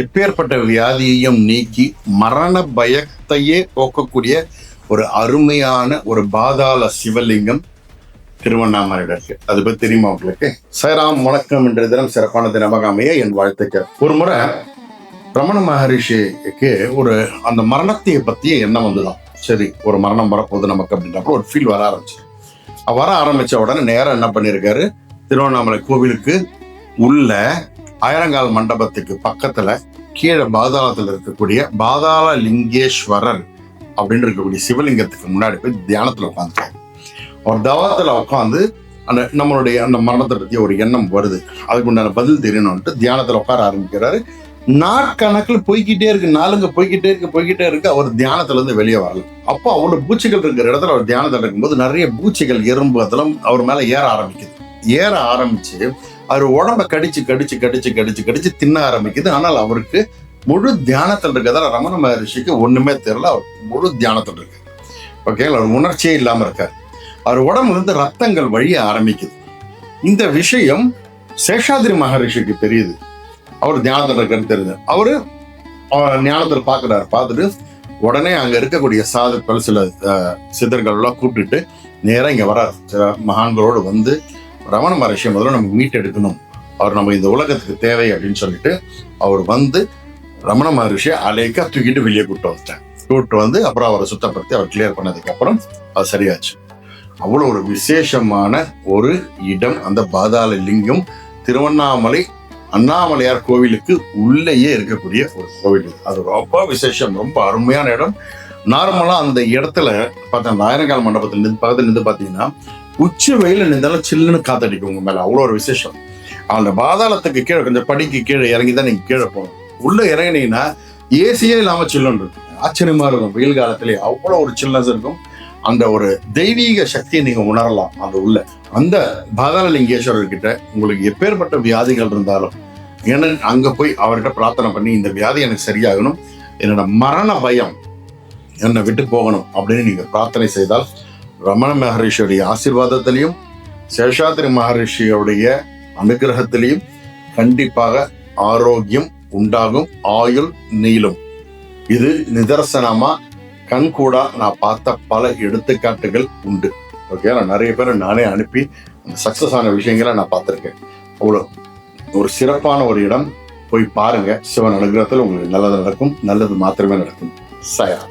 எப்பேற்பட்ட வியாதியையும் நீக்கி மரண பயத்தையே போக்கக்கூடிய ஒரு அருமையான ஒரு பாதாள சிவலிங்கம் திருவண்ணாமலையில் இருக்கு. அது பத்தி தெரியுமா உங்களுக்கு? சைராம், வணக்கம். என்ற தினம் சிறப்பான தினமாக அமைய என் வாழ்த்துக்கள். ஒரு முறை ரமண மகரிஷிக்கு அந்த மரணத்தை பத்திய எண்ணம் வந்துதான். சரி, ஒரு மரணம் வரப்போகுது நமக்கு அப்படின்றப்ப ஒரு ஃபீல் வர ஆரம்பிச்ச உடனே நேரம் என்ன பண்ணியிருக்காரு, திருவண்ணாமலை கோவிலுக்கு உள்ள ஆயிரங்கால் மண்டபத்துக்கு பக்கத்துல கீழே பாதாளத்தில் இருக்கக்கூடிய பாதாள லிங்கேஸ்வரர் அப்படின்னு இருக்கக்கூடிய சிவலிங்கத்துக்கு முன்னாடி போய் தியானத்துல உட்காந்துட்டாங்க. ஒரு தவத்துல உட்காந்து நம்மளுடைய அந்த மரணத்தை பத்தி ஒரு எண்ணம் வருது, அதுக்கு உண்டான பதில் தெரியணும்ட்டு தியானத்துல உட்கார ஆரம்பிக்கிறாரு. நாட்கணக்கில் போய்கிட்டே இருக்கு, நாளுங்க போய்கிட்டே இருக்கு. அவர் தியானத்துல இருந்து வெளியே வரல. அப்போ அவ்வளவு பூச்சிகள் இருக்கிற இடத்துல அவர் தியானத்துல இருக்கும்போது நிறைய பூச்சிகள் எறும்பு அதெல்லாம் அவர் மேல ஏற ஆரம்பிச்சு அவர் உடம்ப கடிச்சு தின்ன ஆரம்பிக்குது. ஆனால் அவருக்கு முழு தியானத்தில் இருக்கிறதால ரமண மகரிஷிக்கு ஒண்ணுமே தெரியல. அவர் முழு தியானத்தில் இருக்கு. ஓகேங்களா? அவர் உணர்ச்சியே இல்லாம இருக்கார். அவர் உடம்புல இருந்து ரத்தங்கள் வழிய ஆரம்பிக்குது. இந்த விஷயம் சேஷாதிரி மகரிஷிக்கு தெரியுது. அவர் தியானத்தில் இருக்கிறது தெரியுது. அவரு ஞானத்தில் பார்த்துட்டு உடனே அங்க இருக்கக்கூடிய சாதுக்கள் சில சித்தர்கள் எல்லாம் கூப்பிட்டுட்டு நேரம் இங்க வர சில மகான்களோடு வந்து ரமண மகரிஷியை முதல்ல நம்ம மீட் எடுக்கணும், அவர் நம்ம இந்த உலகத்துக்கு தேவை அப்படின்னு சொல்லிட்டு அவர் வந்து ரமண மகரிஷியை அலைக்கா தூக்கிட்டு வெளியே கூப்பிட்டு வந்து அப்புறம் அவரை சுத்தப்படுத்தி அவர் கிளியர் பண்ணதுக்கு அப்புறம் அது சரியாச்சு. அவ்வளவு ஒரு விசேஷமான ஒரு இடம் அந்த பாதாள லிங்கம். திருவண்ணாமலை அண்ணாமலையார் கோவிலுக்கு உள்ளேயே இருக்கக்கூடிய ஒரு கோவில். அது ரொம்ப விசேஷம், ரொம்ப அருமையான இடம். நார்மலா அந்த இடத்துல பார்த்தா அந்த ஆயிரங்கால் மண்டபத்தில் பக்கத்துல நின்று பார்த்தீங்கன்னா உச்சி வெயில நின்றாலும் சில்லுன்னு காத்தடிக்கும் உங்க மேல. அவ்வளோ ஒரு விசேஷம். அந்த பாதாளத்துக்கு கீழே கொஞ்சம் படிக்கு கீழே இறங்கிதான் நீங்க கீழே போகணும். உள்ள இறங்கினீங்கன்னா ஏசியே இல்லாம சில்லுன்னு இருக்கும். ஆச்சரியமா இருக்கும். வெயில் காலத்திலே அவ்வளோ ஒரு சில்னஸ் இருக்கும். அந்த ஒரு தெய்வீக சக்தியை நீங்க உணரலாம். அந்த உள்ள அந்த பாதாள லிங்கேஸ்வரர் கிட்ட உங்களுக்கு எப்பேற்பட்ட வியாதிகள் இருந்தாலும் ஏன்னா அங்க போய் அவர்கிட்ட பிரார்த்தனை பண்ணி இந்த வியாதி எனக்கு சரியாகணும், என்னோட மரண பயம் என்னை விட்டு போகணும் அப்படின்னு நீங்க பிரார்த்தனை செய்தால் ரமண மகரிஷியுடைய ஆசீர்வாதத்திலையும் சேஷாதிரி மகரிஷியுடைய அனுகிரகத்திலையும் கண்டிப்பாக ஆரோக்கியம் உண்டாகும், ஆயுள் நீளும். இது நிதர்சனமா கண்கூடா நான் பார்த்த பல எடுத்துக்காட்டுகள் உண்டு. ஓகே, நான் நிறைய பேரை நானே அனுப்பி அந்த சக்சஸ் ஆன விஷயங்களை நான் பார்த்துருக்கேன். அவ்வளோ ஒரு சிறப்பான ஒரு இடம். போய் பாருங்க. சிவன் அனுகிரகத்தில் உங்களுக்கு நல்லது நடக்கும், நல்லது மாத்திரமே நடக்கும். சயா.